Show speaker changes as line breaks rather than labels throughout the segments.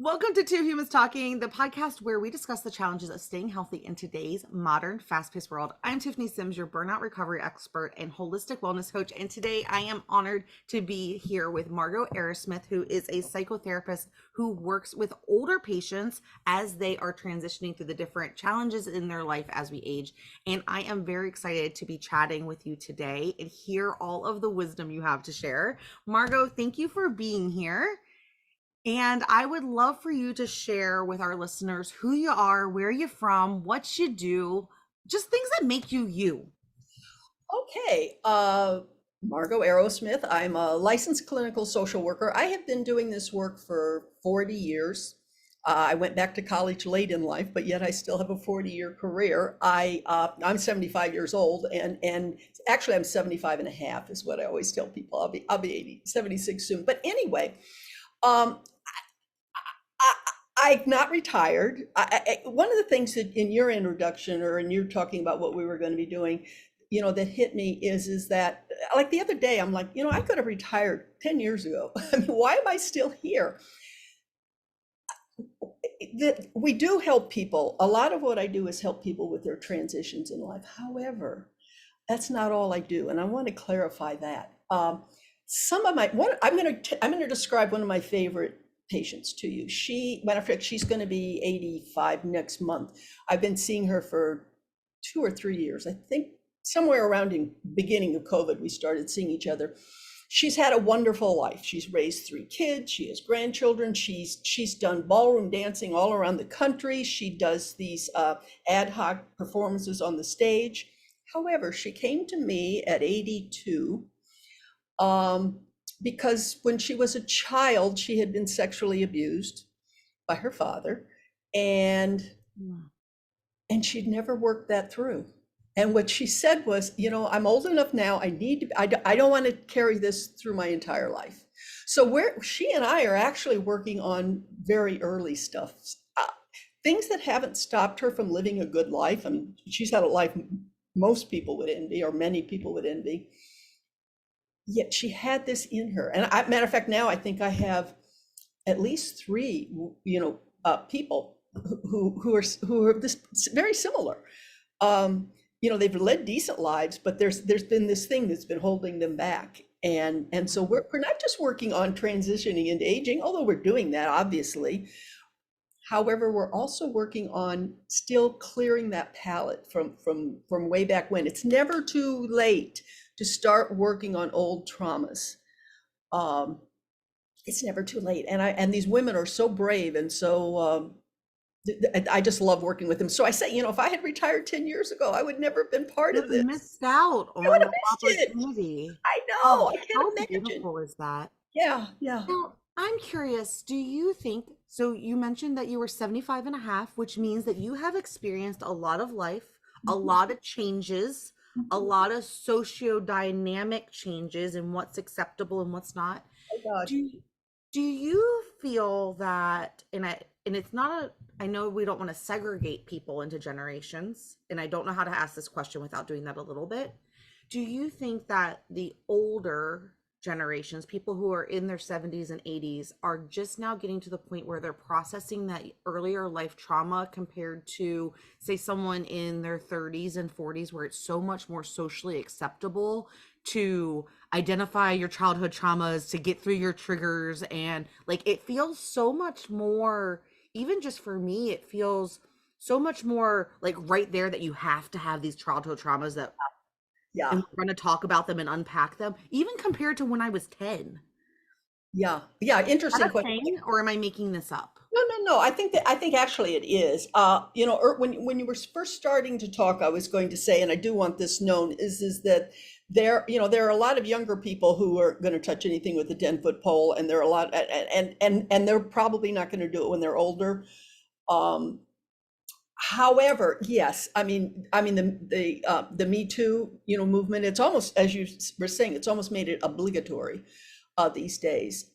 Welcome to Two Humans Talking, the podcast where we discuss the challenges of staying healthy in today's modern, fast-paced world. I'm Tiffany Sims, your burnout recovery expert and holistic wellness coach, and today I am honored to be here with Margo Arrowsmith, who is a psychotherapist who works with older patients as they are transitioning through the different challenges in their life as we age. And I am very excited to be chatting with you today and hear all of the wisdom you have to share. Margo, thank you for being here. And I would love for you to share with our listeners who you are, where you're from, what you do, just things that make you you.
Okay, Margo Arrowsmith. I'm a licensed clinical social worker. I have been doing this work for 40 years. I went back to college late in life, but yet I still have a 40-year career. I'm 75 years old, and actually I'm 75 and a half is what I always tell people. I'll be 76 soon. But anyway, um, I'm not retired. One of the things that in your introduction or in you talking about what we were going to be doing, that hit me is that like the other day, I'm like, I could have retired 10 years ago. I mean, why am I still here? That we do help people. A lot of what I do is help people with their transitions in life. However, that's not all I do, and I want to clarify that. Some of my one I'm going to describe one of my favorite patients to you. Matter of fact, she's going to be 85 next month. I've been seeing her for 2 or 3 years. I think somewhere around in beginning of COVID, we started seeing each other. She's had a wonderful life. She's raised 3 kids. She has grandchildren. She's done ballroom dancing all around the country. She does these ad hoc performances on the stage. However, she came to me at 82 because when she was a child, she had been sexually abused by her father, and she'd never worked that through. And what she said was, I'm old enough now. I don't want to carry this through my entire life. So she and I are actually working on very early stuff, things that haven't stopped her from living a good life. I mean, she's had a life most people would envy, or many people would envy. Yet she had this in her. And matter of fact, now I think I have at least 3, people who are this very similar. They've led decent lives, but there's been this thing that's been holding them back. And so we're not just working on transitioning into aging, although we're doing that, obviously. However, we're also working on still clearing that palette from way back when. It's never too late to start working on old traumas. It's never too late. And these women are so brave, and so I just love working with them. So I say, if I had retired 10 years ago, I would never have been part of this.
Missed out
I would
on
have
the
missed it.
opportunity.
I know.
Oh,
I can't
how
imagine.
beautiful is that?
Yeah, yeah.
Now, I'm curious, do you think, so you mentioned that you were 75 and a half, which means that you have experienced a lot of life, a lot of changes, a lot of socio-dynamic changes in what's acceptable and what's not.
Oh God.
Do do you feel that, and it's not a, I know we don't want to segregate people into generations, and I don't know how to ask this question without doing that a little bit. Do you think that the older generations, people who are in their 70s and 80s, are just now getting to the point where they're processing that earlier life trauma compared to, say, someone in their 30s and 40s, where it's so much more socially acceptable to identify your childhood traumas, to get through your triggers, and like it feels so much more, even just for me, it feels so much more like right there that you have to have these childhood traumas that,
Yeah,
and we're going to talk about them and unpack them, even compared to when I was 10.
yeah, yeah.
Is that
Interesting
a
question.
thing, or am I making this up?
No. I think actually it is. When you were first starting to talk, I was going to say, and I do want this known, is that there are a lot of younger people who are going to touch anything with a 10-foot pole, and there are a lot, and they're probably not going to do it when they're older. Um, However, yes, I mean the Me Too, movement. It's almost, as you were saying, it's almost made it obligatory these days.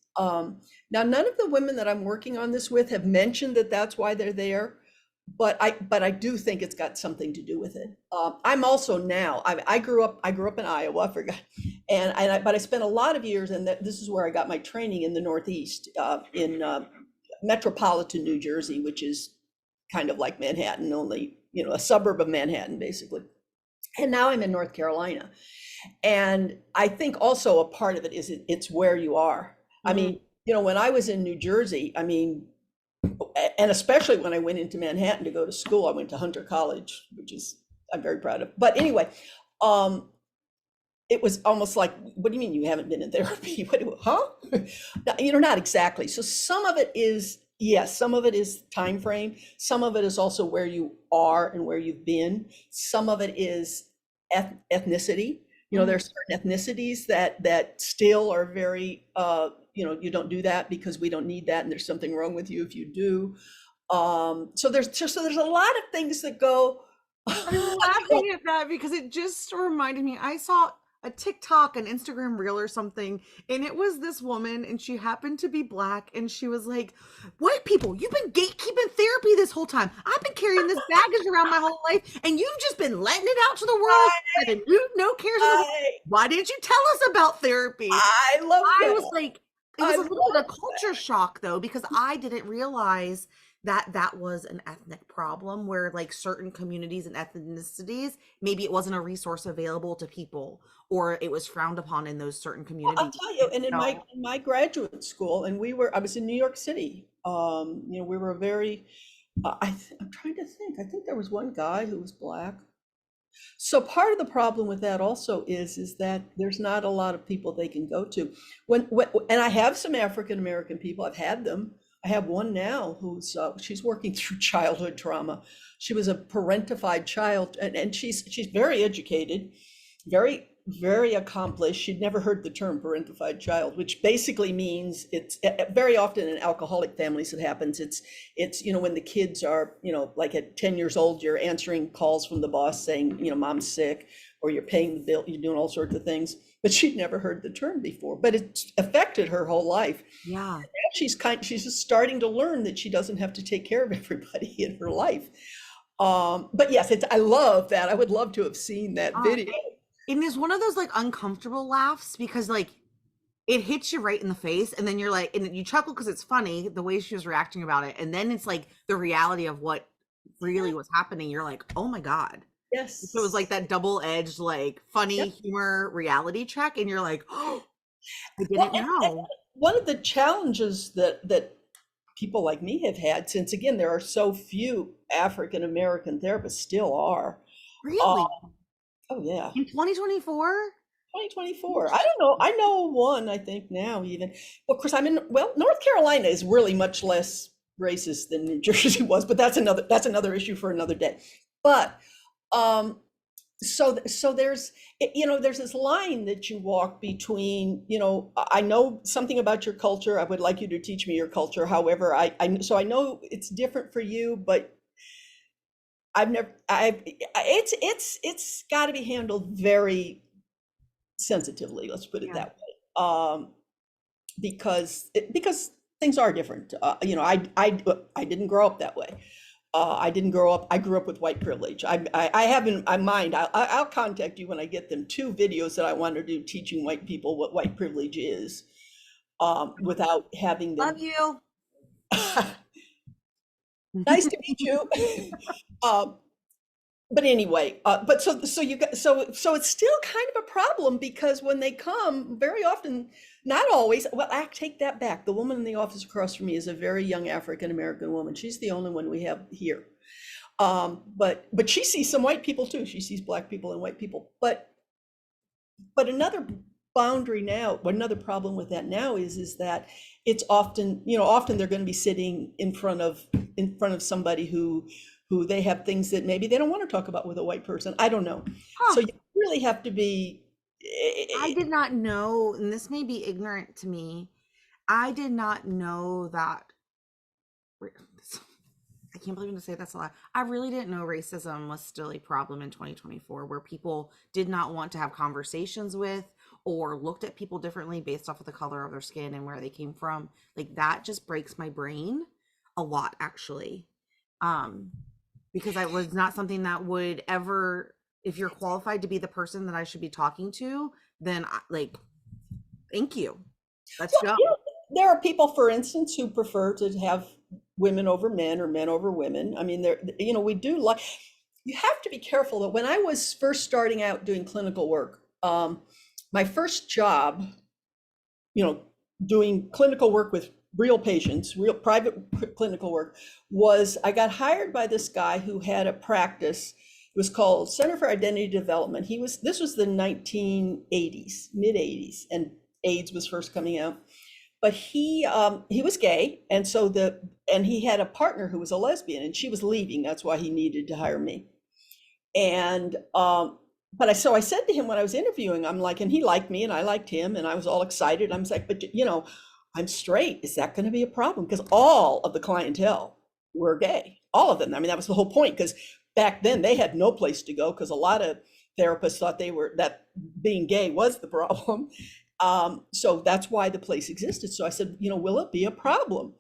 Now, none of the women that I'm working on this with have mentioned that that's why they're there, but I do think it's got something to do with it. I'm also now. I grew up in Iowa. I forgot, but I spent a lot of years, and this is where I got my training in the Northeast, in metropolitan New Jersey, which is kind of like Manhattan, only, a suburb of Manhattan, basically. And now I'm in North Carolina. And I think also a part of it is it's where you are. I mean, when I was in New Jersey, I mean, and especially when I went into Manhattan to go to school, I went to Hunter College, which is I'm very proud of. But anyway, it was almost like, what do you mean you haven't been in therapy? Huh? Not exactly. So some of it is, yes, some of it is time frame. Some of it is also where you are and where you've been. Some of it is ethnicity. There's certain ethnicities that still are very, you don't do that because we don't need that, and there's something wrong with you if you do. So there's a lot of things that go.
I'm laughing at that because it just reminded me. I saw a TikTok, an Instagram reel or something, and it was this woman, and she happened to be Black, and she was like, "White people, you've been gatekeeping therapy this whole time. I've been carrying this baggage around my whole life, and you've just been letting it out to the world, and no cares. Why didn't you tell us about therapy?"
I love that.
I was like, it was a little bit of culture shock though, because I didn't realize that was an ethnic problem where like certain communities and ethnicities, maybe it wasn't a resource available to people, or it was frowned upon in those certain communities.
I'll tell you, and in my graduate school, and I was in New York City. We were a very, I'm trying to think. I think there was one guy who was Black. So part of the problem with that also is that there's not a lot of people they can go to. And I have some African American people. I've had them. I have one now who's she's working through childhood trauma. She was a parentified child, and she's very educated, very, very accomplished. She'd never heard the term parentified child, which basically means it's very often in alcoholic families it happens. It's when the kids are, like at 10 years old, you're answering calls from the boss saying, mom's sick, or you're paying the bill, you're doing all sorts of things. But she'd never heard the term before, but it affected her whole life.
Yeah.
She's just starting to learn that she doesn't have to take care of everybody in her life. But yes, I love that. I would love to have seen that video.
And it's one of those like uncomfortable laughs because like it hits you right in the face, and then you're like, and you chuckle because it's funny the way she was reacting about it, and then it's like the reality of what really was happening. You're like, oh my God.
Yes.
So it was like that double-edged, like funny humor reality check, and you're like, oh, I didn't know.
One of the challenges that people like me have had, since again there are so few African American therapists, still are.
Really?
Oh yeah.
In 2024?
2024. I don't know. I know one, I think now even. Well, of course North Carolina is really much less racist than New Jersey was, but that's another issue for another day. But so there's this line that you walk between, I know something about your culture. I would like you to teach me your culture. However, so I know it's different for you, but it's got to be handled very sensitively. Let's put it that way. Because things are different. I didn't grow up that way. I grew up with white privilege. I have in my mind, I'll contact you when I get them, 2 videos that I want to do teaching white people what white privilege is, without having them.
Love you.
Nice to meet you. But anyway, so it's still kind of a problem, because when they come, very often, not always, well, I take that back. The woman in the office across from me is a very young African American woman. She's the only one we have here. But she sees some white people too. She sees Black people and white people. But another boundary now, another problem with that now is that it's often they're going to be sitting in front of somebody who they have things that maybe they don't want to talk about with a white person. I don't know. So you really have to be.
I did not know, and this may be ignorant to me, I did not know that. I can't believe I'm going to say that's a lot. I really didn't know racism was still a problem in 2024, where people did not want to have conversations with or looked at people differently based off of the color of their skin and where they came from. Like, that just breaks my brain a lot, actually. Because it was not something that would ever, if you're qualified to be the person that I should be talking to, then thank you. Let's go.
there are people, for instance, who prefer to have women over men or men over women. I mean, there, you know, we do like, you have to be careful that when I was first starting out doing clinical work, my first job, you know, doing clinical work with real patients, real private clinical work, was I got hired by this guy who had a practice. It was called Center for Identity Development. This was the 1980s, mid 80s, and AIDS was first coming out. But he was gay, and he had a partner who was a lesbian, and she was leaving. That's why he needed to hire me. And so I said to him when I was interviewing, I'm like, and he liked me and I liked him, and I was all excited. I was like, but you know, I'm straight. Is that going to be a problem? Because all of the clientele were gay, all of them. I mean, that was the whole point, because back then they had no place to go, because a lot of therapists thought that being gay was the problem. So that's why the place existed. So I said, you know, will it be a problem?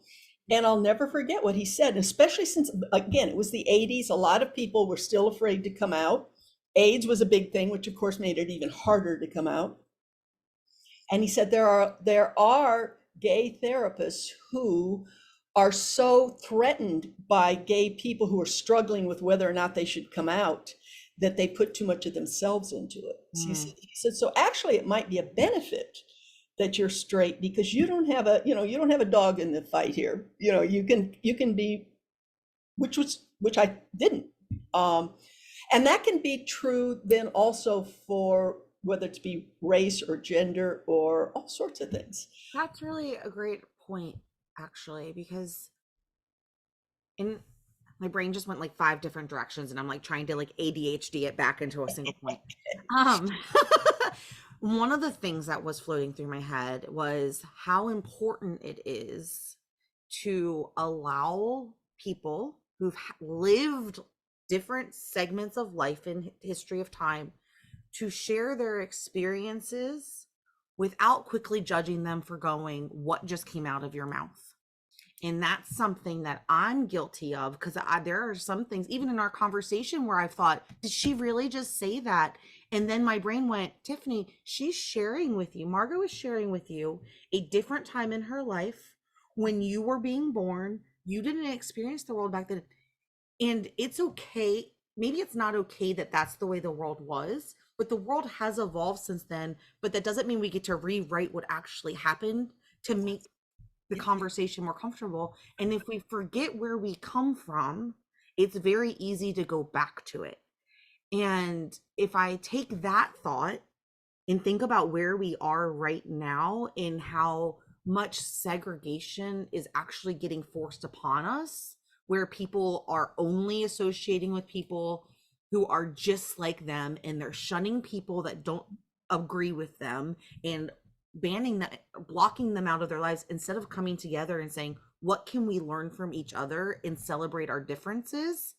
And I'll never forget what he said, especially since, again, it was the 80s. A lot of people were still afraid to come out. AIDS was a big thing, which of course made it even harder to come out. And he said there are gay therapists who are so threatened by gay people who are struggling with whether or not they should come out, that they put too much of themselves into it. So he said, so actually it might be a benefit that you're straight, because you don't have a dog in the fight here. You know, you can be, which I didn't. And that can be true then also for whether it be race or gender or all sorts of things.
That's really a great point, actually, because in my brain just went like 5 different directions, and I'm like trying to like ADHD it back into a single point. One of the things that was floating through my head was how important it is to allow people who've lived different segments of life in history of time to share their experiences without quickly judging them for going, what just came out of your mouth? And that's something that I'm guilty of, because there are some things, even in our conversation, where I thought, did she really just say that? And then my brain went, Tiffany, she's sharing with you, Margo is sharing with you a different time in her life when you were being born. You didn't experience the world back then. And it's okay. Maybe it's not okay that that's the way the world was, but the world has evolved since then. But that doesn't mean we get to rewrite what actually happened to make the conversation more comfortable. And if we forget where we come from, it's very easy to go back to it. And if I take that thought and think about where we are right now and how much segregation is actually getting forced upon us, where people are only associating with people who are just like them, and they're shunning people that don't agree with them and banning them, blocking them out of their lives, instead of coming together and saying, what can we learn from each other and celebrate our differences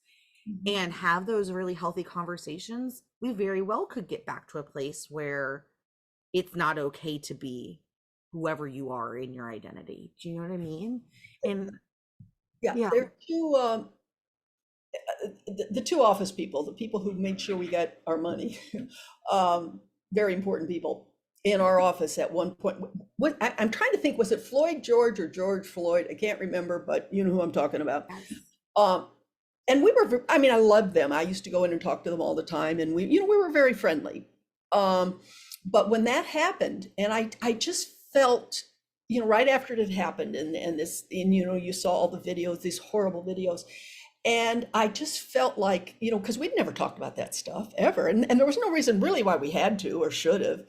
and have those really healthy conversations, we very well could get back to a place where it's not okay to be whoever you are in your identity. Do you know what I mean? And
yeah, there are two the two office people, the people who made sure we got our money, very important people in our office at one point. I'm trying to think, was it Floyd George or George Floyd? I can't remember, but you know who I'm talking about. And I mean, I loved them. I used to go in and talk to them all the time, and we were very friendly. But when that happened, and I just felt, right after it had happened, and you saw all the videos, these horrible videos. And I just felt like, because we'd never talked about that stuff ever. And there was no reason really why we had to or should have.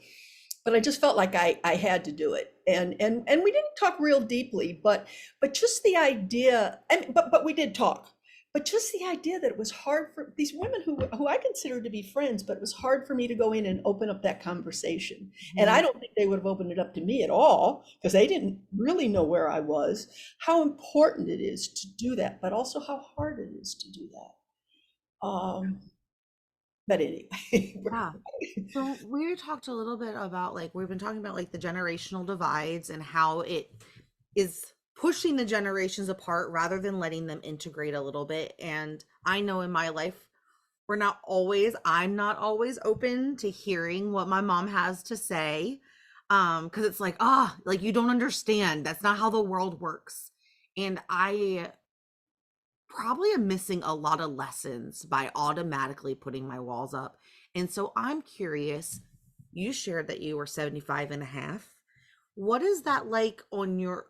But I just felt like I had to do it. And we didn't talk real deeply, but just the idea, but we did talk. But just the idea that it was hard for these women who I considered to be friends, but it was hard for me to go in and open up that conversation. Mm-hmm. And I don't think they would have opened it up to me at all, because they didn't really know where I was, how important it is to do that, but also how hard it is to do that. But anyway.
Yeah. So we talked a little bit about, we've been talking about the generational divides and how it is pushing the generations apart rather than letting them integrate a little bit. And I know in my life, I'm not always open to hearing what my mom has to say. Because it's like, like you don't understand. That's not how the world works. And I probably am missing a lot of lessons by automatically putting my walls up. And so I'm curious, you shared that you were 75 and a half. What is that like on your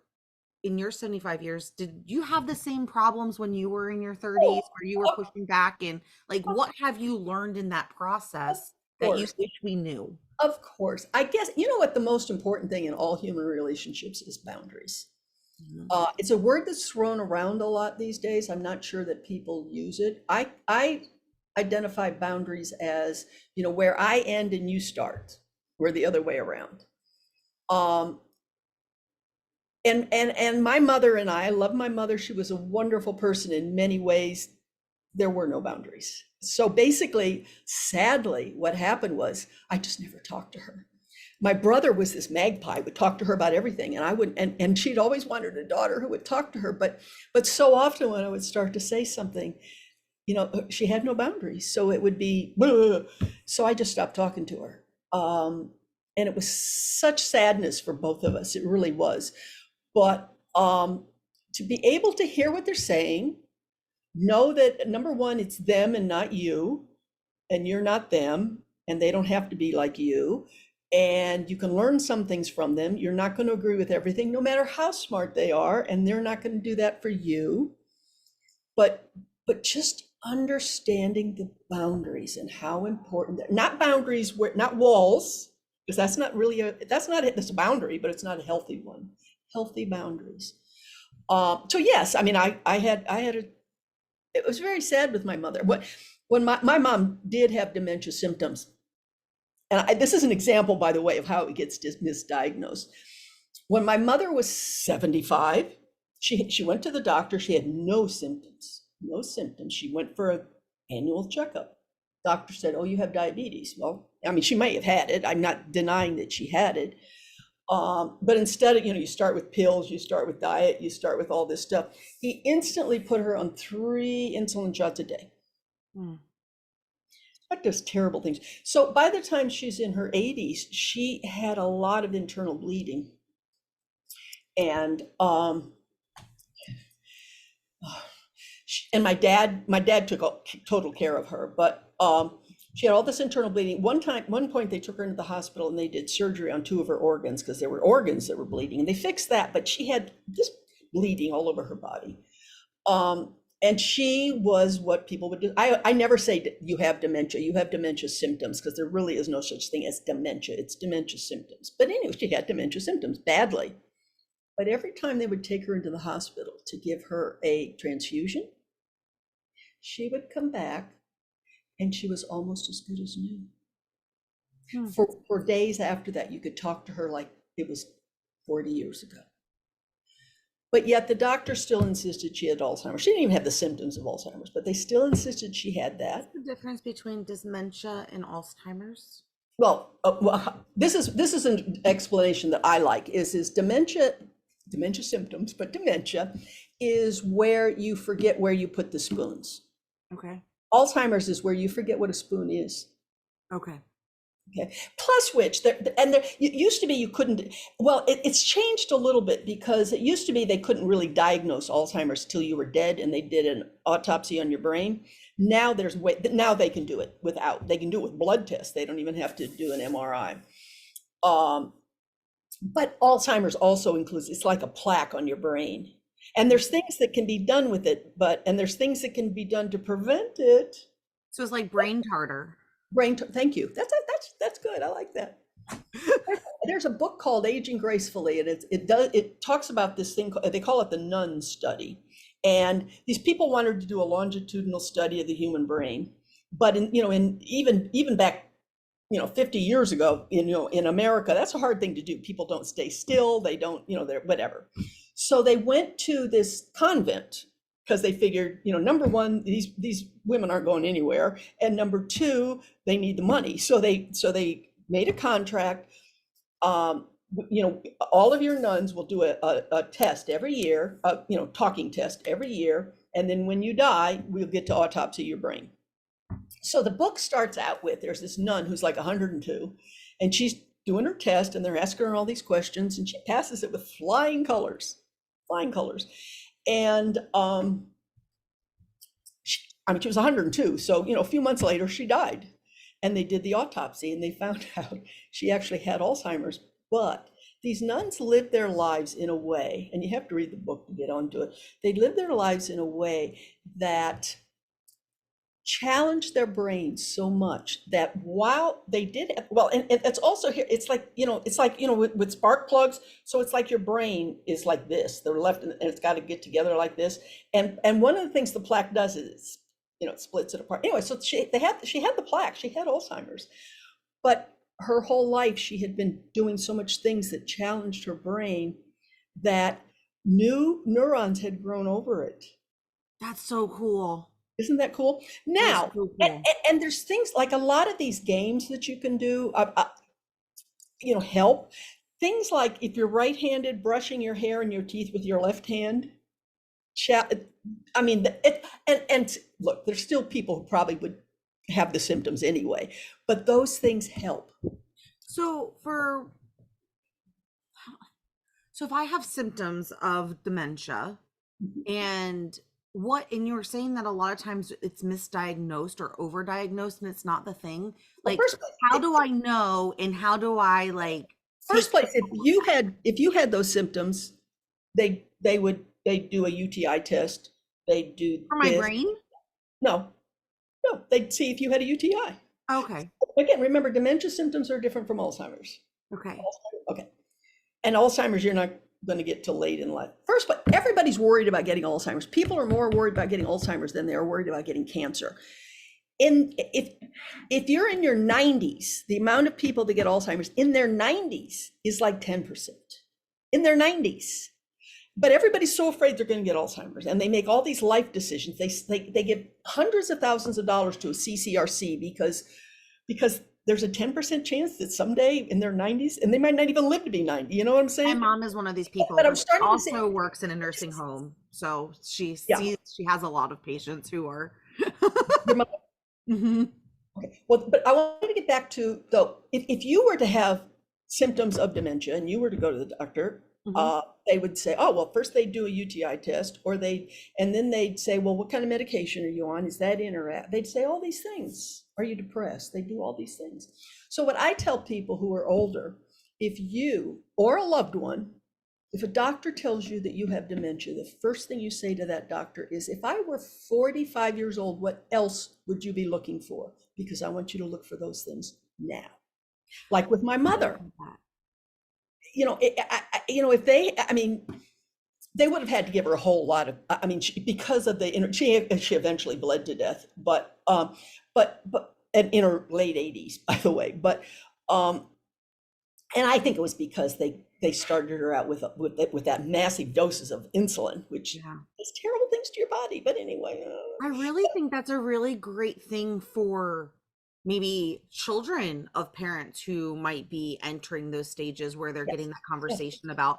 in your 75 years? Did you have the same problems when you were in your 30s
Oh,
where you were
of,
pushing back? And like,
of
what have you learned in that
of
process that you
course.
wish we knew?
Of course. I guess, you know what the most important thing in all human relationships is boundaries.
Mhm.
It's a word that's thrown around a lot these days. I'm not sure that people use it. I identify boundaries as, where I end and you start. We're the other way around. Um, and my mother and I love my mother. She was a wonderful person in many ways. There were no boundaries. So basically, sadly, what happened was I just never talked to her. My brother was this magpie, would talk to her about everything, and I wouldn't, and she'd always wanted a daughter who would talk to her, but so often when I would start to say something, she had no boundaries. So it would be, "Blah." So I just stopped talking to her. And it was such sadness for both of us. It really was. But to be able to hear what they're saying, know that number one, it's them and not you, and you're not them, and they don't have to be like you. And you can learn some things from them. You're not going to agree with everything, no matter how smart they are, and they're not going to do that for you. But just understanding the boundaries and how important not boundaries, not walls, because that's not really that's a boundary, but it's not a healthy one. Healthy boundaries. So yes, I mean, I had it was very sad with my mother. When my mom did have dementia symptoms, and this is an example, by the way, of how it gets misdiagnosed. When my mother was 75, she went to the doctor. She had no symptoms, no symptoms. She went for an annual checkup. Doctor said, "Oh, you have diabetes." Well, I mean, she may have had it. I'm not denying that she had it. But instead of, you start with pills, you start with diet, you start with all this stuff. He instantly put her on 3 insulin shots a day.
Mm.
That does terrible things. So by the time she's in her 80s, she had a lot of internal bleeding. And my dad took total care of her, but she had all this internal bleeding. One point they took her into the hospital and they did surgery on 2 of her organs because there were organs that were bleeding, and they fixed that, but she had this bleeding all over her body. And she was what people would do. I never say you have dementia symptoms, because there really is no such thing as dementia. It's dementia symptoms. But anyway, she had dementia symptoms badly. But every time they would take her into the hospital to give her a transfusion, she would come back and she was almost as good as new.
Hmm.
For days after that, you could talk to her like it was 40 years ago. But yet the doctor still insisted she had Alzheimer's. She didn't even have the symptoms of Alzheimer's, but they still insisted she had that.
What's the difference between dementia and Alzheimer's?
Well, this is an explanation that I like. Is dementia symptoms, but dementia is where you forget where you put the spoons.
Okay.
Alzheimer's is where you forget what a spoon is.
Okay.
Okay. Plus which, it used to be you couldn't, well, it's changed a little bit, because it used to be they couldn't really diagnose Alzheimer's till you were dead and they did an autopsy on your brain. Now now they can do it they can do it with blood tests. They don't even have to do an MRI. But Alzheimer's also includes, it's like a plaque on your brain. And there's things that can be done with it, and there's things that can be done to prevent it.
So it's like brain tartar.
Thank you. That's good. I like that. There's a book called Aging Gracefully, and it talks about this thing. They call it the Nun study. And these people wanted to do a longitudinal study of the human brain, but even back 50 years ago, in America, that's a hard thing to do. People don't stay still. They don't, they're whatever. So they went to this convent because they figured, number one, these women aren't going anywhere, and number two, they need the money. So they made a contract. All of your nuns will do a test every year, talking test every year, and then when you die, we'll get to autopsy your brain. So the book starts out with, there's this nun who's like 102, and she's doing her test, and they're asking her all these questions, and she passes it with flying colors, flying colors. And she was 102. So, a few months later, she died. And they did the autopsy, and they found out she actually had Alzheimer's. But these nuns lived their lives in a way, and you have to read the book to get onto it. They lived their lives in a way that challenged their brains so much that while they did, well, and it's also here, it's like, with spark plugs. So it's like your brain is like this, the left, and it's got to get together like this. And one of the things the plaque does is, it splits it apart. Anyway, so she had the plaque, she had Alzheimer's, but her whole life she had been doing so much things that challenged her brain that new neurons had grown over it.
That's so cool.
Isn't that cool? Now,
so cool.
And there's things like a lot of these games that you can do, help. Things like if you're right-handed, brushing your hair and your teeth with your left hand. And look, there's still people who probably would have the symptoms anyway, but those things help.
So if I have symptoms of dementia, and you were saying that a lot of times it's misdiagnosed or overdiagnosed and it's not the thing. Like, how do I know, and how do I
First place, if you had those symptoms, they do a UTI test. They do
for my brain?
No, they'd see if you had a UTI.
Okay.
Again, remember, dementia symptoms are different from Alzheimer's.
Okay.
Okay. And Alzheimer's, you're not going to get till late in life. First, but everybody's worried about getting Alzheimer's. People are more worried about getting Alzheimer's than they are worried about getting cancer. If you're in your 90s, the amount of people that get Alzheimer's in their 90s is like 10%. In their 90s. But everybody's so afraid they're going to get Alzheimer's, and they make all these life decisions. They give hundreds of thousands of dollars to a CCRC because there's a 10% chance that someday in their 90s, and they might not even live to be 90. You know what I'm saying?
My mom is one of these people.
But I'm starting
also
to say,
works in a nursing home, so she has a lot of patients who are.
Mm-hmm. Okay. Well, but I wanted to get back to, though, if you were to have symptoms of dementia and you were to go to the doctor, they would say, oh, well, first they do a UTI test, and then they'd say, well, what kind of medication are you on? Is that in or out? They'd say all these things. Are you depressed? They do all these things. So what I tell people who are older, if you or a loved one, if a doctor tells you that you have dementia, the first thing you say to that doctor is, if I were 45 years old, what else would you be looking for? Because I want you to look for those things now. Like with my mother. If they would have had to give her a whole lot of, because of she eventually bled to death, but and in her late 80s, by the way, but and I think it was because they started her out with that massive doses of insulin, which is terrible things to your body. But anyway,
I really think that's a really great thing for maybe children of parents who might be entering those stages where they're getting that conversation about,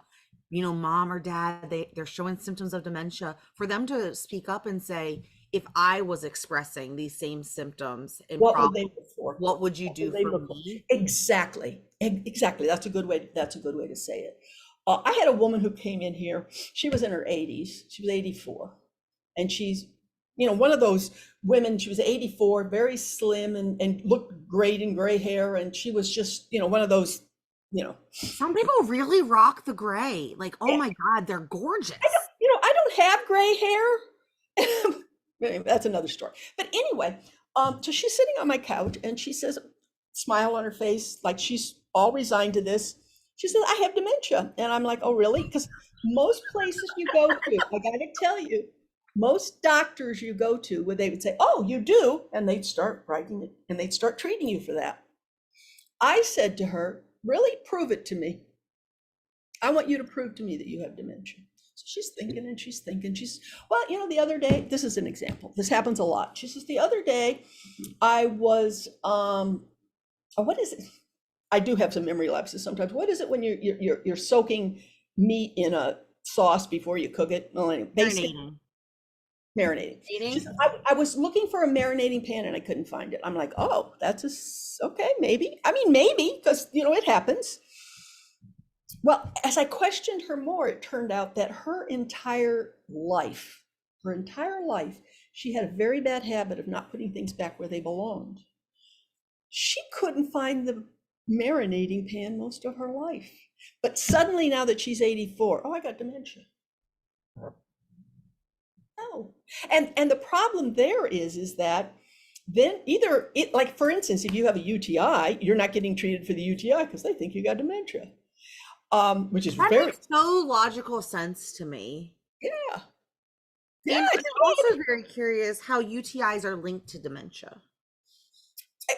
mom or dad, they're showing symptoms of dementia, for them to speak up and say, if I was expressing these same symptoms and problems, what would you do for me?
Exactly. That's a good way to say it. I had a woman who came in here. She was in her 80s. She was 84, and she's one of those women. She was 84, very slim and looked great in gray hair, and she was just one of those.
Some people really rock the gray. Like, oh my God, they're gorgeous.
I don't have gray hair. That's another story. But anyway, so she's sitting on my couch, and she says, smile on her face, like she's all resigned to this. She says, I have dementia. And I'm like, oh, really? Because most places you go to, I got to tell you, most doctors you go to, where they would say, oh, you do, and they'd start writing it, and they'd start treating you for that. I said to her, really, prove it to me. I want you to prove to me that you have dementia. So she's thinking and she's thinking. Well, the other day, this is an example. This happens a lot. She says, the other day, I was, what is it? I do have some memory lapses sometimes. What is it when you're soaking meat in a sauce before you cook it? Well, anyway, Marinating. She
Dating?
said, I was looking for a marinating pan and I couldn't find it. I'm like, oh, okay, maybe. I mean, maybe, because, it happens. Well, as I questioned her more, it turned out that her entire life, she had a very bad habit of not putting things back where they belonged. She couldn't find the marinating pan most of her life. But suddenly, now that she's 84, oh, I got dementia. Oh, and the problem there is that then either it, like, for instance, if you have a UTI, you're not getting treated for the UTI because they think you got dementia, which is
That
very,
makes no logical sense to me.
yeah, yeah,
And I'm
it's a lot
also
of,
very curious how UTIs are linked to dementia.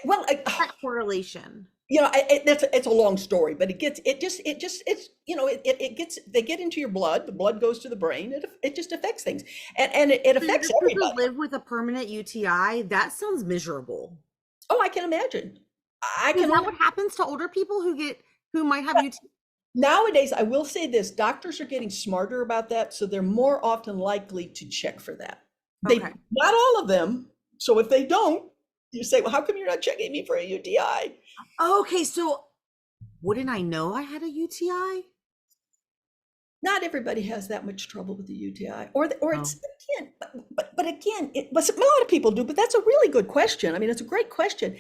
well,
That correlation.
it's a long story, but they get into your blood, the blood goes to the brain, it just affects things, and it
So you're
affects
just supposed to
everybody.
live with a permanent UTI? That sounds miserable.
Oh, I can imagine. I
Is
can
that
imagine.
what happens to older people who might have UTI?
Nowadays, I will say this, doctors are getting smarter about that, so they're more often likely to check for that.
Okay.
Not all of them. So if they don't, you say, well, how come you're not checking me for a UTI?
Okay, so wouldn't I know I had a UTI?
Not everybody has that much trouble with the UTI, or
No.
it's again, but again, but a lot of people do. But that's a really good question. I mean, it's a great question.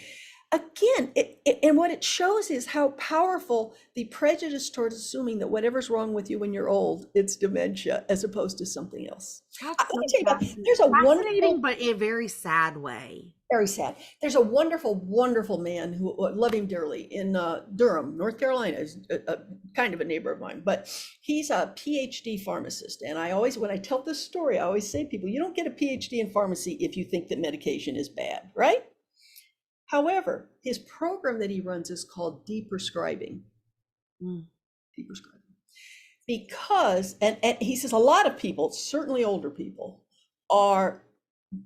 Again, and what it shows is how powerful the prejudice towards assuming that whatever's wrong with you when you're old, it's dementia, as opposed to something else.
That's
Let me
so
tell you about. There's a
fascinating,
wonderful,
but in a very sad way.
very sad. There's a wonderful, wonderful man who love him dearly in Durham, North Carolina. Is a kind of a neighbor of mine, but he's a PhD pharmacist. And when I tell this story, I always say to people, you don't get a PhD in pharmacy if you think that medication is bad, right? However, his program that he runs is called deprescribing.
Mm.
Deprescribing. Because, and he says a lot of people, certainly older people,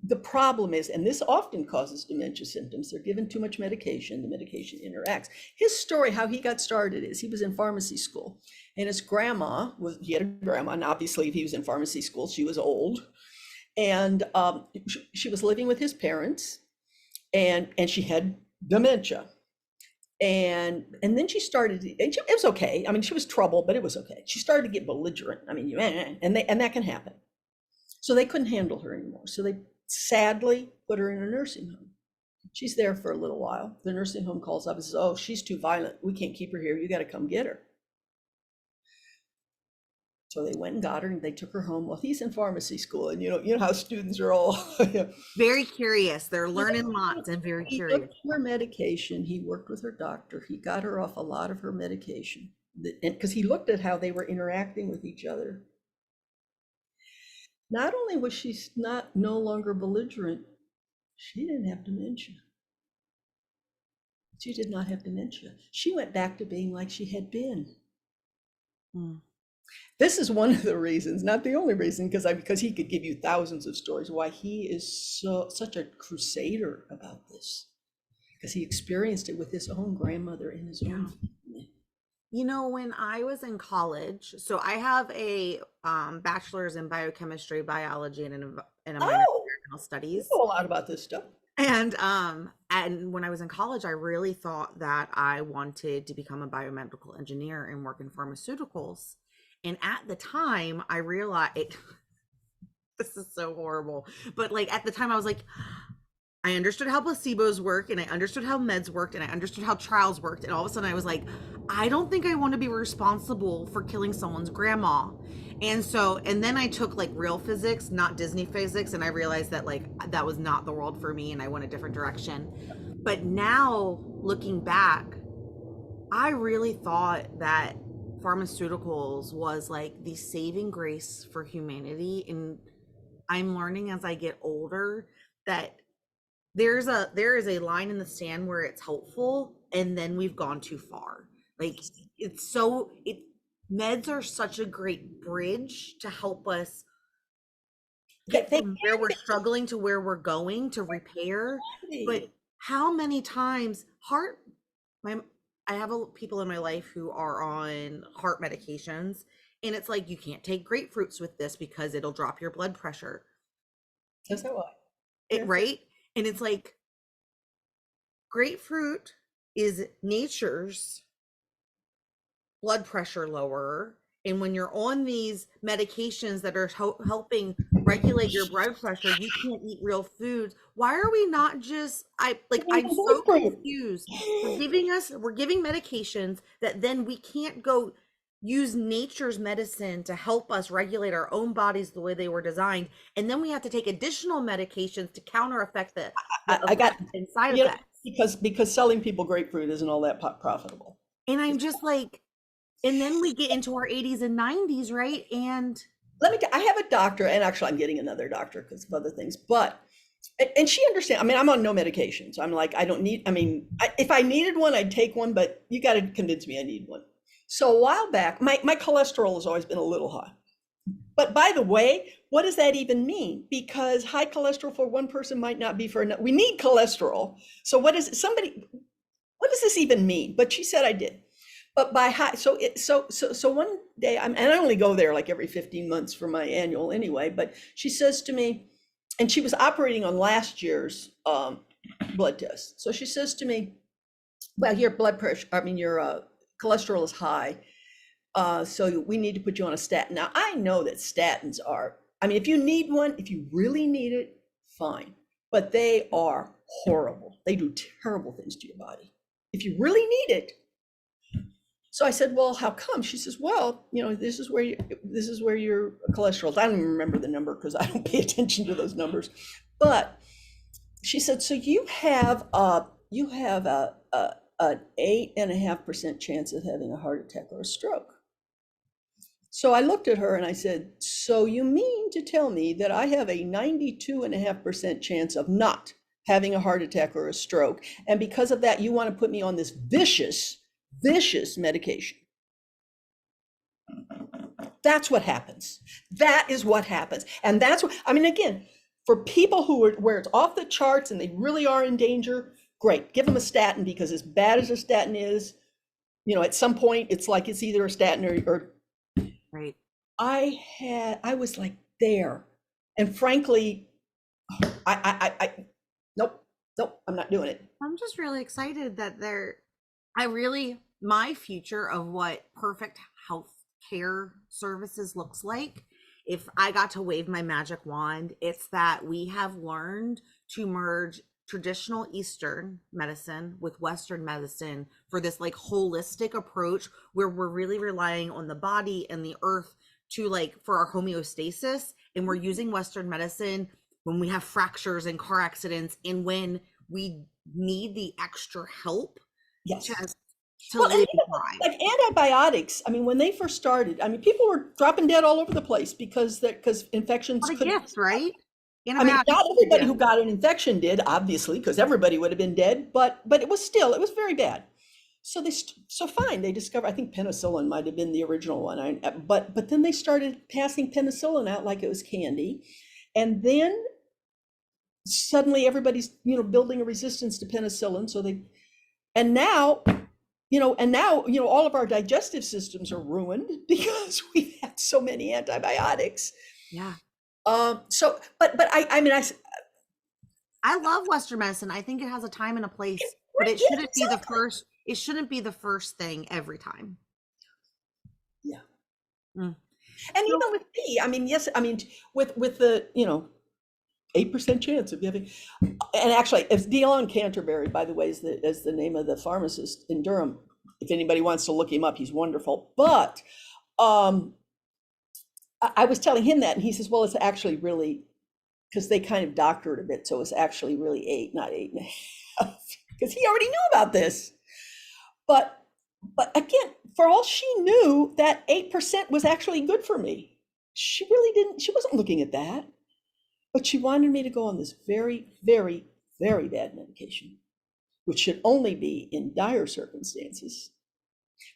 the problem is, and this often causes dementia symptoms, they're given too much medication, the medication interacts. His story, how he got started, is he was in pharmacy school, and he had a grandma, and obviously if he was in pharmacy school, she was old, and she was living with his parents, and she had dementia. And then she started, it was okay. I mean, she was troubled, but it was okay. She started to get belligerent. I mean, and that can happen. So they couldn't handle her anymore. So they sadly put her in a nursing home. She's there for a little while. The nursing home calls up and says, oh, she's too violent. We can't keep her here. You got to come get her. So they went and got her and they took her home. Well, he's in pharmacy school, and you know how students are all
Very curious. They're learning lots and very
he
curious.
took her medication. He worked with her doctor. He got her off a lot of her medication. And because he looked at how they were interacting with each other. Not only was she no longer belligerent, she didn't have dementia. She did not have dementia. She went back to being like she had been.
Mm.
This is one of the reasons, not the only reason, because he could give you thousands of stories why he is such a crusader about this, because he experienced it with his own grandmother and his own family.
You know, when I was in college, so I have a bachelor's in biochemistry, biology, and a minor in environmental studies.
You know a lot about this stuff.
And when I was in college, I really thought that I wanted to become a biomedical engineer and work in pharmaceuticals. And at the time, I realized this is so horrible, but like at the time, I was like, I understood how placebos work, and I understood how meds worked, and I understood how trials worked. And all of a sudden I was like, I don't think I want to be responsible for killing someone's grandma. And then I took like real physics, not Disney physics. And I realized that like, that was not the world for me, and I went a different direction. But now looking back, I really thought that pharmaceuticals was like the saving grace for humanity. And I'm learning as I get older that there is a line in the sand where it's helpful, and then we've gone too far. Like meds are such a great bridge to help us get from where we're struggling to where we're going to repair. But how many times I have people in my life who are on heart medications, and it's like, you can't take grapefruits with this because it'll drop your blood pressure.
Is that why?
It, right? And it's like grapefruit is nature's blood pressure lower. And when you're on these medications that are helping regulate your blood pressure, you can't eat real foods. Why are we not just, I'm so confused. We're giving medications that then we can't go use nature's medicine to help us regulate our own bodies the way they were designed. And then we have to take additional medications to counter effect
I got
side effects.
Because selling people grapefruit isn't all that profitable.
And I'm just like, and then we get into our 80s and 90s, right? And
I have a doctor, and actually I'm getting another doctor because of other things, but, and she understands, I mean, I'm on no medications. I'm like, I don't need, I mean, if I needed one, I'd take one, but you got to convince me I need one. So a while back, my cholesterol has always been a little high. But by the way, what does that even mean? Because high cholesterol for one person might not be for another. We need cholesterol. So what does this even mean? But she said I did. But by high, so one day, and I only go there like every 15 months for my annual anyway, but she says to me, and she was operating on last year's blood test. So she says to me, well, your blood pressure, I mean, your cholesterol is high. So we need to put you on a statin. Now, I know that statins are, I mean, if you need one, if you really need it, fine. But they are horrible. They do terrible things to your body. If you really need it. So I said, well, how come? She says, well, you know, this is where your cholesterol is. I don't even remember the number because I don't pay attention to those numbers. But she said, so you have an 8.5% chance of having a heart attack or a stroke. So I looked at her and I said, so you mean to tell me that I have a 92.5% chance of not having a heart attack or a stroke, and because of that, you want to put me on this vicious medication? That's what happens. That is what happens. And that's what, I mean, again, for people where it's off the charts and they really are in danger, great, give them a statin, because as bad as a statin is, you know, at some point it's like it's either a statin or
right.
I was like there. And frankly, nope, I'm not doing it.
I'm just really excited that my future of what perfect health care services looks like, if I got to wave my magic wand, it's that we have learned to merge traditional Eastern medicine with Western medicine for this like holistic approach where we're really relying on the body and the earth to like for our homeostasis, and we're using Western medicine when we have fractures and car accidents and when we need the extra help.
Yes.
To live
like antibiotics, I mean, when they first started, I mean, people were dropping dead all over the place because infections
could, gift, right?
I mean, not everybody who got an infection did, obviously, because everybody would have been dead, but it was very bad. So fine, they discovered, I think penicillin might have been the original one, but then they started passing penicillin out like it was candy, and then suddenly everybody's, you know, building a resistance to penicillin. And now, all of our digestive systems are ruined because we've had so many antibiotics.
Yeah.
So, but
I love Western medicine. I think it has a time and a place, but it shouldn't be the first. It shouldn't be the first thing every time.
Yeah. And even with me, I mean, yes, I mean, with the, 8% chance of having, and actually, it's Dion Canterbury, by the way, is the name of the pharmacist in Durham. If anybody wants to look him up, he's wonderful. But I was telling him that, and he says, well, it's actually really, because they kind of doctor it a bit, so it's actually really 8, not 8.5, because he already knew about this. But again, for all she knew, that 8% was actually good for me. She wasn't looking at that. But she wanted me to go on this very, very, very bad medication, which should only be in dire circumstances.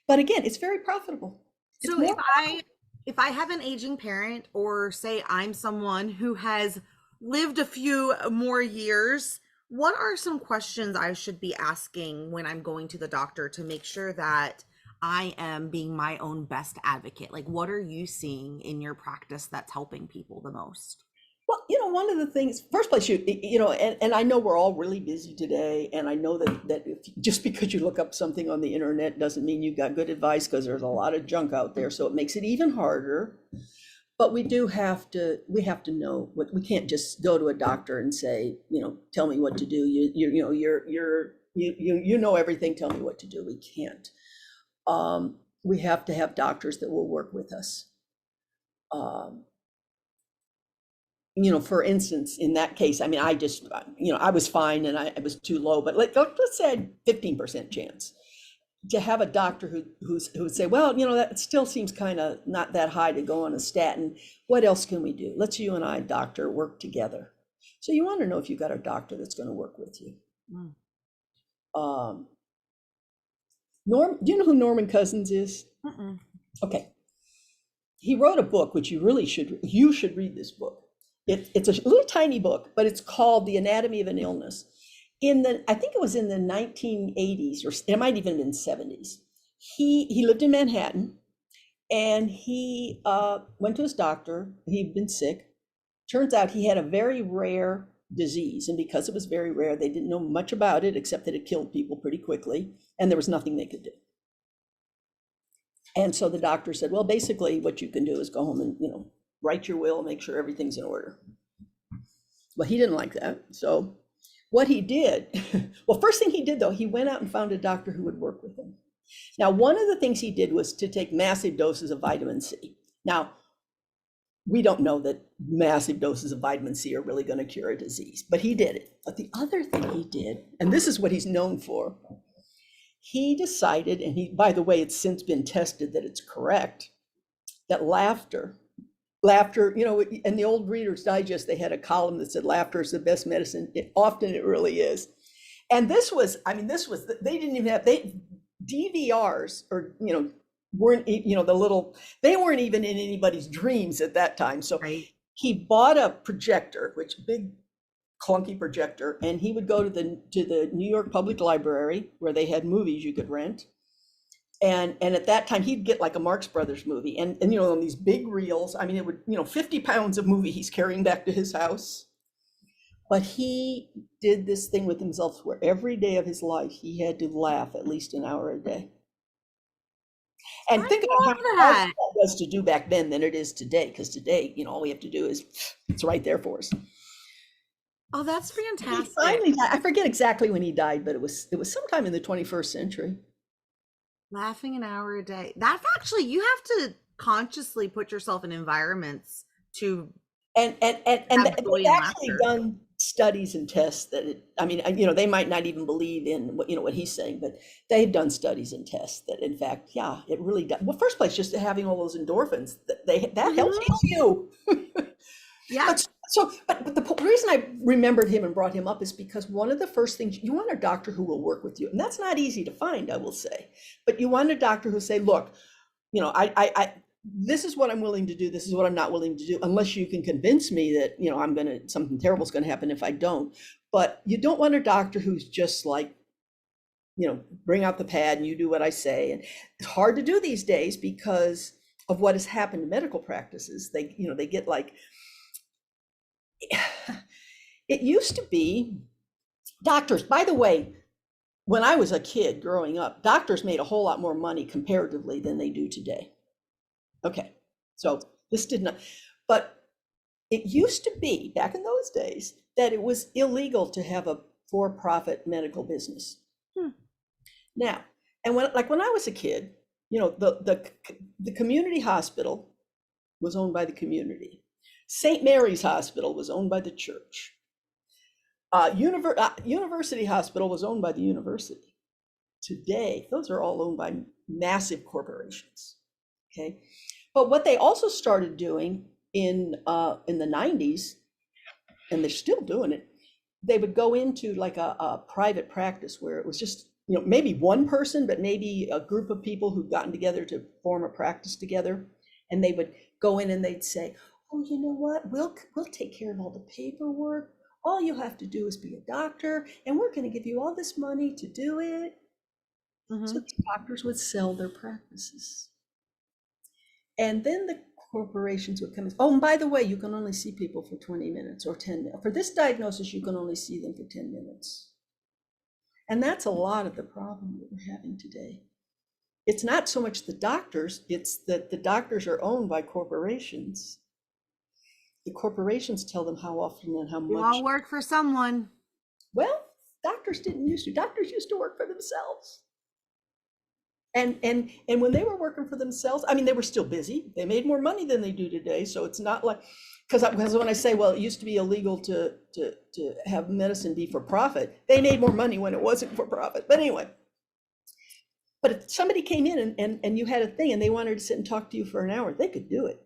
But again, it's very profitable.
So if I have an aging parent, or say I'm someone who has lived a few more years, what are some questions I should be asking when I'm going to the doctor to make sure that I am being my own best advocate? Like, what are you seeing in your practice that's helping people the most?
Well, one of the things, first place, and I know we're all really busy today, and I know that if, just because you look up something on the internet doesn't mean you got good advice, because there's a lot of junk out there, so it makes it even harder. But we have to know what, we can't just go to a doctor and say, tell me what to do. You know everything, tell me what to do. We can't. We have to have doctors that will work with us. For instance, in that case, I mean, I was fine and I was too low, but let's say I had 15% chance to have a doctor who would say, well, that still seems kind of not that high to go on a statin. What else can we do? Let's you and I, doctor, work together. So you want to know if you got a doctor that's going to work with you.
Mm.
Do you know who Norman Cousins is?
Mm-mm.
Okay. He wrote a book, which you should read this book. It's a little tiny book, but it's called The Anatomy of an Illness. I think it was in the 1980s, or it might even have been 70s. He lived in Manhattan, and he went to his doctor. He'd been sick. Turns out he had a very rare disease, and because it was very rare, they didn't know much about it except that it killed people pretty quickly, and there was nothing they could do. And so the doctor said, well, basically what you can do is go home and, write your will, make sure everything's in order. Well, he didn't like that. So what he did, well, first thing he did though, he went out and found a doctor who would work with him. Now, one of the things he did was to take massive doses of vitamin C. Now, we don't know that massive doses of vitamin C are really going to cure a disease, but he did it. But the other thing he did, and this is what he's known for, he decided, and by the way, it's since been tested that it's correct, that laughter, in the old Reader's Digest, they had a column that said laughter is the best medicine. Often it really is. And they didn't even have, DVRs, or, weren't, they weren't even in anybody's dreams at that time. So
Right.
he bought a projector, big clunky projector, and he would go to the New York Public Library where they had movies you could rent. And at that time he'd get like a Marx Brothers movie, and on these big reels, I mean, it would, 50 pounds of movie he's carrying back to his house. But he did this thing with himself where every day of his life he had to laugh at least an hour a day. And
I
think about
love
how hard
that.
that was to do back then than it is today, because today, all we have to do is, it's right there for us.
Oh, that's
He
fantastic.
finally died. I forget exactly when he died, but it was sometime in the 21st century.
Laughing an hour a day. That's actually, you have to consciously put yourself in environments to
And
have joy
they've
and
actually
laughter.
done studies and tests that they might not even believe in what he's saying, but they've done studies and tests that, in fact, yeah, it really does. Well, first place, just having all those endorphins, that helps you.
Yeah.
But the reason I remembered him and brought him up is because one of the first things, you want a doctor who will work with you, and that's not easy to find, I will say, but you want a doctor who say, look, I this is what I'm willing to do, this is what I'm not willing to do, unless you can convince me that something terrible is going to happen if I don't. But you don't want a doctor who's just like, bring out the pad and you do what I say. And it's hard to do these days because of what has happened to medical practices. They get like, it used to be doctors, by the way, when I was a kid growing up, doctors made a whole lot more money comparatively than they do today. Okay, so this did not, but it used to be back in those days that it was illegal to have a for-profit medical business. Now, and when I was a kid, the community hospital was owned by the community. St. Mary's Hospital was owned by the church. University Hospital was owned by the university. Today, those are all owned by massive corporations. Okay, but what they also started doing in the 90s, and they're still doing it, they would go into like a private practice where it was just maybe one person, but maybe a group of people who've gotten together to form a practice together, and they would go in and they'd say, oh, you know what, we'll take care of all the paperwork. All you have to do is be a doctor, and we're going to give you all this money to do it. So these doctors would sell their practices. And then the corporations would come in. Oh, and by the way, you can only see people for 20 minutes or 10 minutes. For this diagnosis, you can only see them for 10 minutes. And that's a lot of the problem that we're having today. It's not so much the doctors, it's that the doctors are owned by corporations. The corporations tell them how often and how
We
much.
all work for someone.
Well, doctors didn't used to. Doctors used to work for themselves. And when they were working for themselves, I mean, they were still busy. They made more money than they do today. So it's not like, because when I say, well, it used to be illegal to have medicine be for profit, they made more money when it wasn't for profit. But anyway, but if somebody came in and you had a thing and they wanted to sit and talk to you for an hour, they could do it.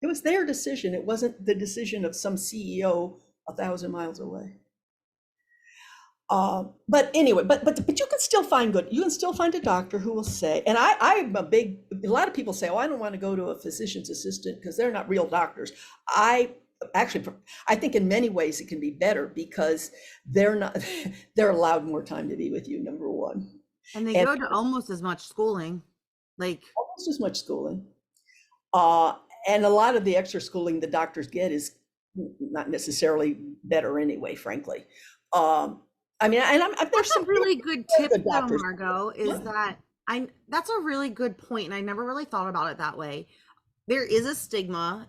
It was their decision. It wasn't the decision of some CEO 1,000 miles away. But anyway, but you can still find you can still find a doctor who will say, and a lot of people say, oh, I don't want to go to a physician's assistant because they're not real doctors. I think in many ways it can be better because they're allowed more time to be with you, number one.
And they go to almost as much schooling, like
almost as much schooling. And a lot of the extra schooling the doctors get is not necessarily better anyway, frankly. I mean, and
that's a really good tip though, Margo, is that that's a really good point, and I never really thought about it that way. There is a stigma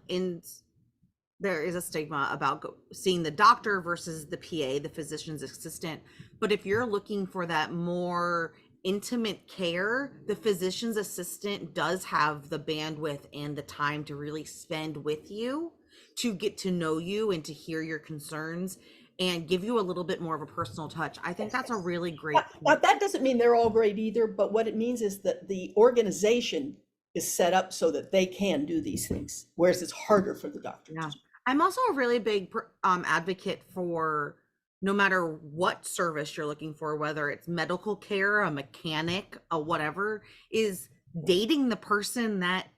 about seeing the doctor versus the PA, the physician's assistant. But if you're looking for that more intimate care, the physician's assistant does have the bandwidth and the time to really spend with you, to get to know you and to hear your concerns and give you a little bit more of a personal touch. I think that's a really great point.
Now, that doesn't mean they're all great either, but what it means is that the organization is set up so that they can do these things, whereas it's harder for the doctors.
Yeah. I'm also a really big advocate for, no matter what service you're looking for, whether it's medical care, a mechanic, a whatever, is dating the person that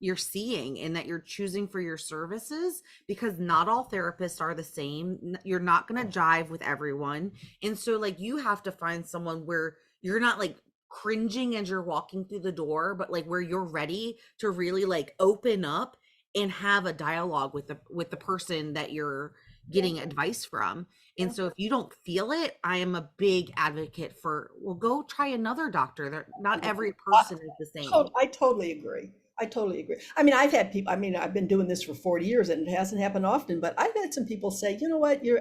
you're seeing and that you're choosing for your services, because not all therapists are the same. You're not going to jive with everyone. And so like you have to find someone where you're not like cringing as you're walking through the door, but like where you're ready to really like open up and have a dialogue with the person that you're getting advice from. And so if you don't feel it, I am a big advocate for, well, go try another doctor. Not every person is the same.
I totally agree. I mean, I've had people, I mean, I've been doing this for 40 years and it hasn't happened often, but I've had some people say, you know what, you're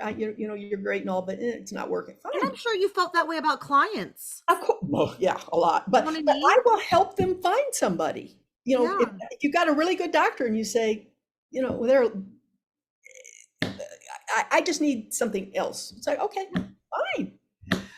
great and all, but it's not working. Fine.
And I'm sure you felt that way about clients.
Of course, well, yeah, a lot, but I will help them find somebody. You know, if you've got a really good doctor and you say, you know, I just need something else. It's like, okay, fine.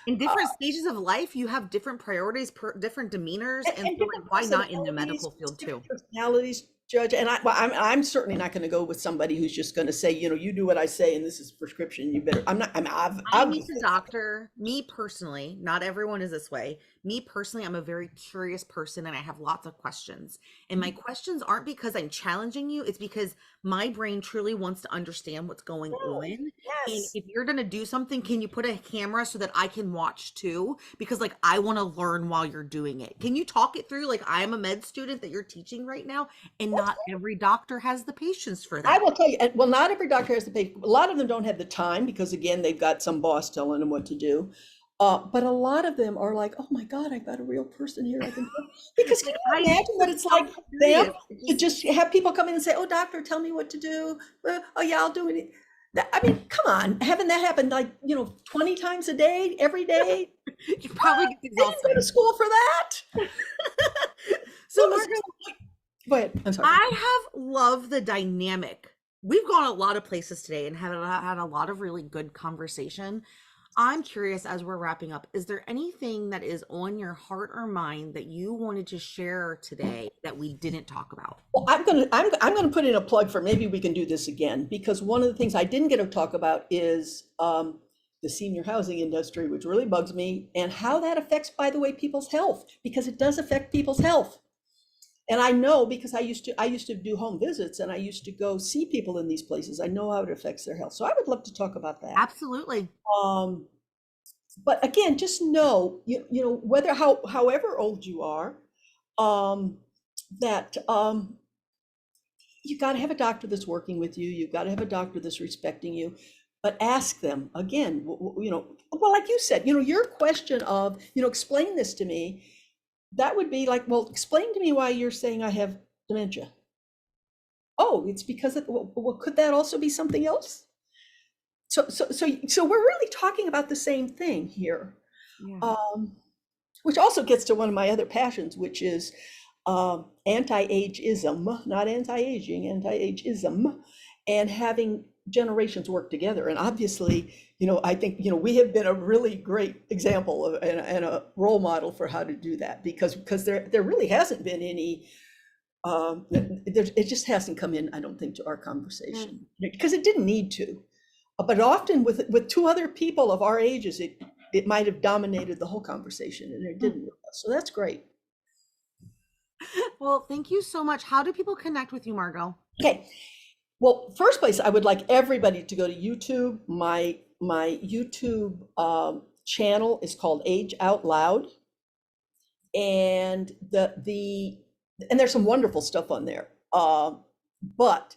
In different stages of life, you have different priorities, different demeanors, and so like, why not in the medical field too? Personalities,
Judge, and I'm certainly not going to go with somebody who's just going to say, you know, you do what I say, and this is prescription. You better. I'm
a doctor. Me personally, not everyone is this way. Me personally, I'm a very curious person, and I have lots of questions. And my questions aren't because I'm challenging you; it's because my brain truly wants to understand what's going on.
Yes.
And if you're going to do something, can you put a camera so that I can watch too? Because like I want to learn while you're doing it. Can you talk it through? Like I am a med student that you're teaching right now, and not every doctor has the patience for that.
I will tell you, well, not every doctor has the patience. A lot of them don't have the time because, again, they've got some boss telling them what to do. But a lot of them are like, oh my God, I've got a real person here. I can because can you imagine what it's like them to just have people come in and say, oh, doctor, tell me what to do. Oh, yeah, I'll do it. I mean, come on, having that happen like, 20 times a day, every day.
You probably get exhausted.
I didn't go to school for that.
So Margo,
go ahead. I'm sorry.
I have loved the dynamic. We've gone a lot of places today and had a lot of really good conversation. I'm curious, as we're wrapping up, is there anything that is on your heart or mind that you wanted to share today that we didn't talk about?
Well, I'm gonna put in a plug for, maybe we can do this again, because one of the things I didn't get to talk about is the senior housing industry, which really bugs me, and how that affects, by the way, people's health, because it does affect people's health. And I know, because I used to do home visits and I used to go see people in these places. I know how it affects their health. So I would love to talk about that.
Absolutely.
But again, just know, however old you are, that you got to have a doctor that's working with you. You've got to have a doctor that's respecting you. But ask them again, well, like you said, your question of, explain this to me, that would be like, well, explain to me why you're saying I have dementia. Oh, it's because of, well, could that also be something else? So we're really talking about the same thing here.
Yeah.
Which also gets to one of my other passions, which is anti-ageism, not anti-aging, anti-ageism, and having generations work together. And obviously, I think, we have been a really great example of, and a role model for how to do that, because there really hasn't been any, it just hasn't come in, I don't think, to our conversation, because it didn't need to. But often with two other people of our ages, it might have dominated the whole conversation, and it didn't. So that's great.
Well, thank you so much. How do people connect with you, Margo?
Okay. Well, first place, I would like everybody to go to YouTube. My YouTube channel is called Age Out Loud, and and there's some wonderful stuff on there. But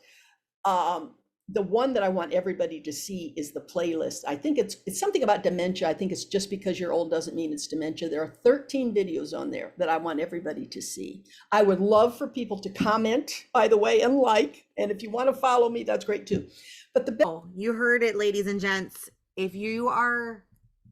the one that I want everybody to see is the playlist. I think it's something about dementia. I think it's just because you're old doesn't mean it's dementia. There are 13 videos on there that I want everybody to see. I would love for people to comment, by the way, and like, and if you want to follow me, that's great too. But
you heard it, ladies and gents. If you are,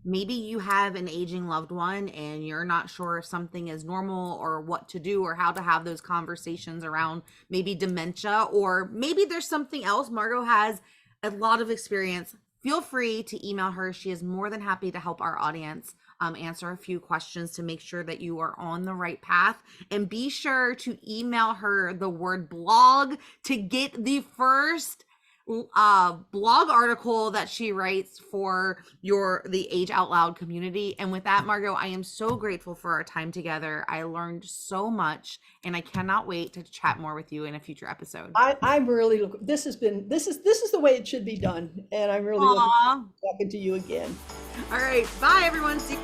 maybe you have an aging loved one and you're not sure if something is normal or what to do or how to have those conversations around maybe dementia, or maybe there's something else. Margo has a lot of experience. Feel free to email her. She is more than happy to help our audience answer a few questions to make sure that you are on the right path. And be sure to email her the word blog to get the first blog article that she writes for the Age Out Loud community. And with that, Margo, I am so grateful for our time together. I learned so much, and I cannot wait to chat more with you in a future episode.
I'm really this is the way it should be done, and I'm really looking forward to talking to you again.
All right, bye everyone. See